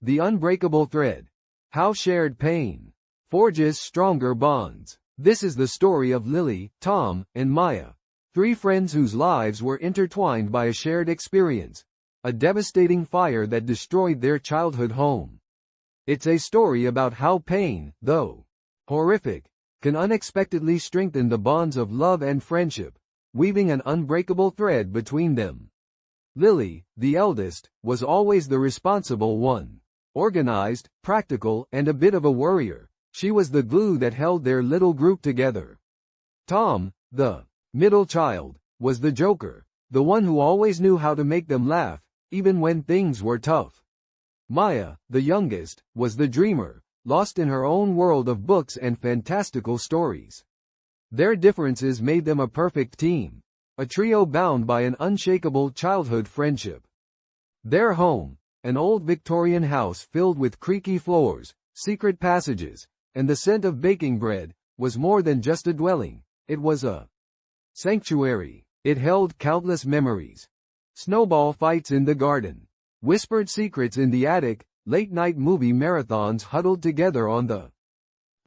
The unbreakable thread. How shared pain forges stronger bonds. This is the story of Lily, Tom, and Maya, three friends whose lives were intertwined by a shared experience, a devastating fire that destroyed their childhood home. It's a story about how pain, though horrific, can unexpectedly strengthen the bonds of love and friendship, weaving an unbreakable thread between them. Lily, the eldest, was always the responsible one. Organized, practical, and a bit of a worrier, she was the glue that held their little group together. Tom, the middle child, was the joker, the one who always knew how to make them laugh, even when things were tough. Maya, the youngest, was the dreamer, lost in her own world of books and fantastical stories. Their differences made them a perfect team, a trio bound by an unshakable childhood friendship. Their home, an old Victorian house filled with creaky floors, secret passages, and the scent of baking bread, was more than just a dwelling, it was a sanctuary. It held countless memories. Snowball fights in the garden, whispered secrets in the attic, late-night movie marathons huddled together on the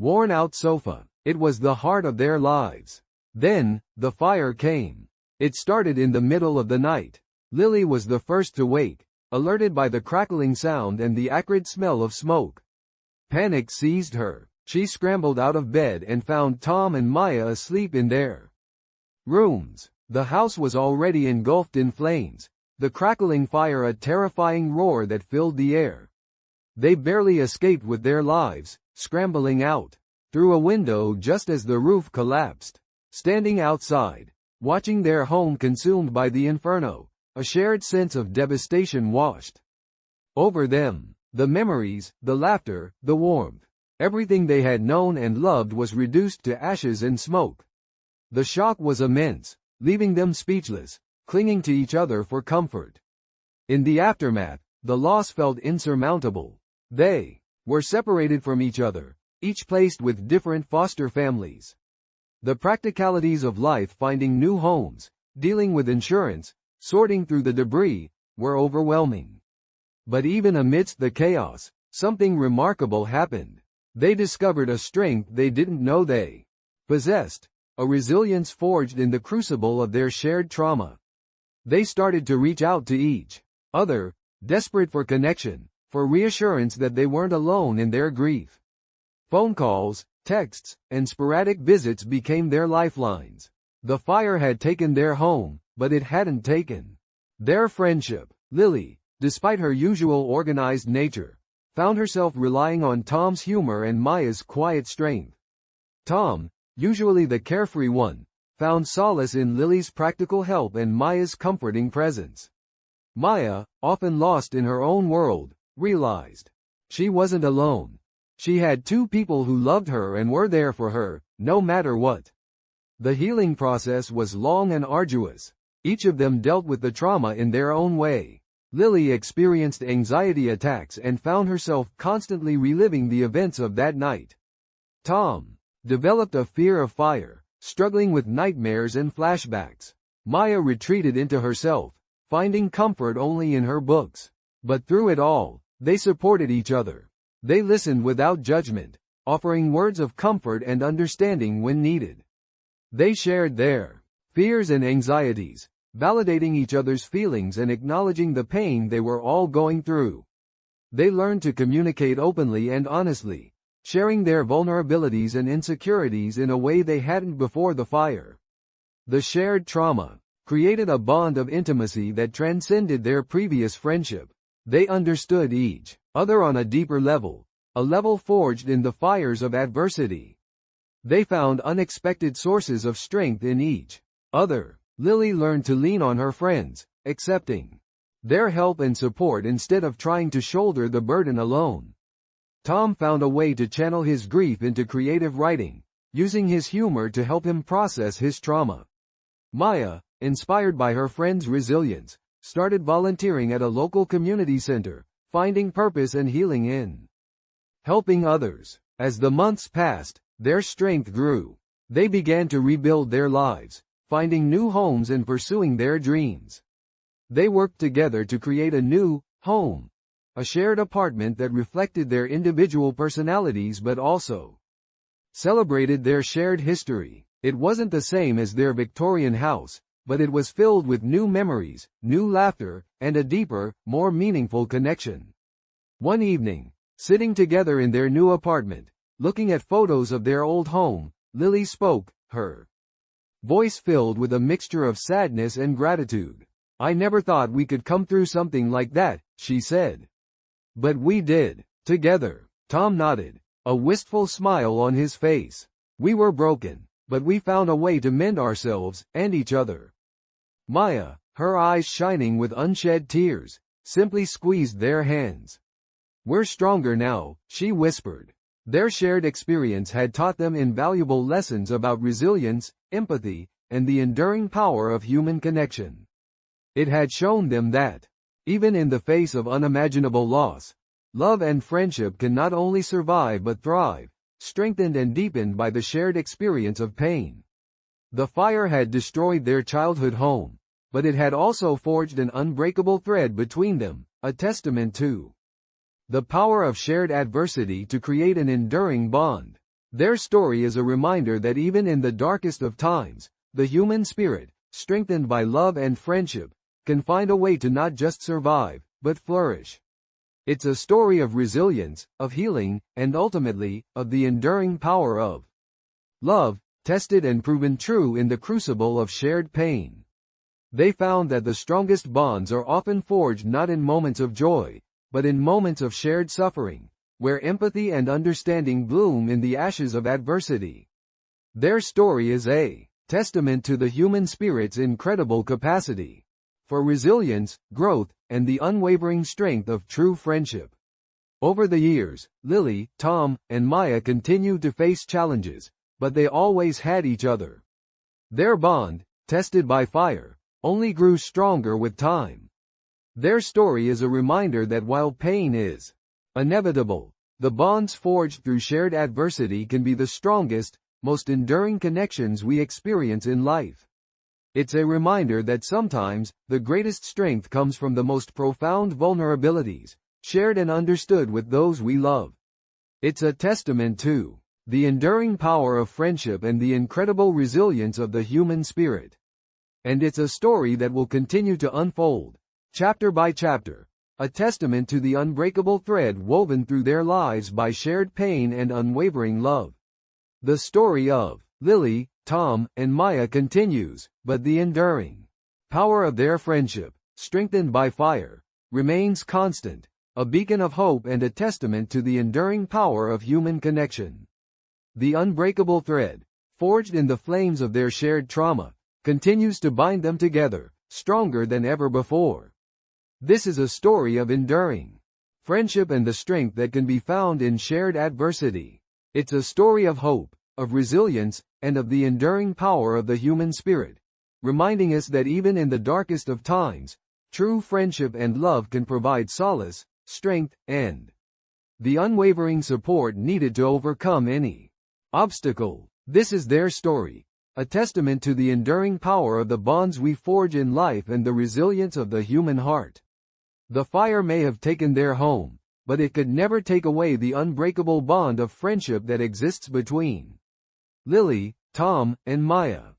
worn-out sofa. It was the heart of their lives. Then, the fire came. It started in the middle of the night. Lily was the first to wake, alerted by the crackling sound and the acrid smell of smoke. Panic seized her. She scrambled out of bed and found Tom and Maya asleep in their rooms. The house was already engulfed in flames, the crackling fire a terrifying roar that filled the air. They barely escaped with their lives, scrambling out through a window just as the roof collapsed. Standing outside, watching their home consumed by the inferno, a shared sense of devastation washed over them. The memories, the laughter, the warmth, everything they had known and loved was reduced to ashes and smoke. The shock was immense, leaving them speechless, clinging to each other for comfort. In the aftermath, the loss felt insurmountable. They were separated from each other, each placed with different foster families. The practicalities of life, finding new homes, dealing with insurance, sorting through the debris, were overwhelming. But even amidst the chaos, something remarkable happened. They discovered a strength they didn't know they possessed, a resilience forged in the crucible of their shared trauma. They started to reach out to each other, desperate for connection, for reassurance that they weren't alone in their grief. Phone calls, texts, and sporadic visits became their lifelines. The fire had taken their home, but it hadn't taken their friendship. Lily, despite her usual organized nature, found herself relying on Tom's humor and Maya's quiet strength. Tom, usually the carefree one, found solace in Lily's practical help and Maya's comforting presence. Maya, often lost in her own world, realized she wasn't alone. She had two people who loved her and were there for her, no matter what. The healing process was long and arduous. Each of them dealt with the trauma in their own way. Lily experienced anxiety attacks and found herself constantly reliving the events of that night. Tom developed a fear of fire, struggling with nightmares and flashbacks. Maya retreated into herself, finding comfort only in her books. But through it all, they supported each other. They listened without judgment, offering words of comfort and understanding when needed. They shared their fears and anxieties, validating each other's feelings and acknowledging the pain they were all going through. They learned to communicate openly and honestly, sharing their vulnerabilities and insecurities in a way they hadn't before the fire. The shared trauma created a bond of intimacy that transcended their previous friendship. They understood each other on a deeper level, a level forged in the fires of adversity. They found unexpected sources of strength in each other. Lily learned to lean on her friends, accepting their help and support instead of trying to shoulder the burden alone. Tom found a way to channel his grief into creative writing, using his humor to help him process his trauma. Maya, inspired by her friend's resilience, started volunteering at a local community center, finding purpose and healing in helping others. As the months passed, their strength grew. They began to rebuild their lives, finding new homes and pursuing their dreams. They worked together to create a new home, a shared apartment that reflected their individual personalities but also celebrated their shared history. It wasn't the same as their Victorian house, but it was filled with new memories, new laughter, and a deeper, more meaningful connection. One evening, sitting together in their new apartment, looking at photos of their old home, Lily spoke, her voice filled with a mixture of sadness and gratitude. "I never thought we could come through something like that," she said. "But we did. Together." Tom nodded, a wistful smile on his face. "We were broken, but we found a way to mend ourselves, and each other." Maya, her eyes shining with unshed tears, simply squeezed their hands. "We're stronger now," she whispered. Their shared experience had taught them invaluable lessons about resilience, empathy, and the enduring power of human connection. It had shown them that, even in the face of unimaginable loss, love and friendship can not only survive but thrive, strengthened and deepened by the shared experience of pain. The fire had destroyed their childhood home, but it had also forged an unbreakable thread between them, a testament to the power of shared adversity to create an enduring bond. Their story is a reminder that even in the darkest of times, the human spirit, strengthened by love and friendship, can find a way to not just survive, but flourish. It's a story of resilience, of healing, and ultimately, of the enduring power of love, tested and proven true in the crucible of shared pain. They found that the strongest bonds are often forged not in moments of joy, but in moments of shared suffering, where empathy and understanding bloom in the ashes of adversity. Their story is a testament to the human spirit's incredible capacity for resilience, growth, and the unwavering strength of true friendship. Over the years, Lily, Tom, and Maya continued to face challenges, but they always had each other. Their bond, tested by fire, only grew stronger with time. Their story is a reminder that while pain is inevitable, the bonds forged through shared adversity can be the strongest, most enduring connections we experience in life. It's a reminder that sometimes, the greatest strength comes from the most profound vulnerabilities, shared and understood with those we love. It's a testament to the enduring power of friendship and the incredible resilience of the human spirit. And it's a story that will continue to unfold, chapter by chapter, a testament to the unbreakable thread woven through their lives by shared pain and unwavering love. The story of Lily, Tom, and Maya continues, but the enduring power of their friendship, strengthened by fire, remains constant, a beacon of hope and a testament to the enduring power of human connection. The unbreakable thread, forged in the flames of their shared trauma, continues to bind them together, stronger than ever before. This is a story of enduring friendship and the strength that can be found in shared adversity. It's a story of hope, of resilience, and of the enduring power of the human spirit, reminding us that even in the darkest of times, true friendship and love can provide solace, strength, and the unwavering support needed to overcome any obstacle. This is their story, a testament to the enduring power of the bonds we forge in life and the resilience of the human heart. The fire may have taken their home, but it could never take away the unbreakable bond of friendship that exists between Lily, Tom, and Maya.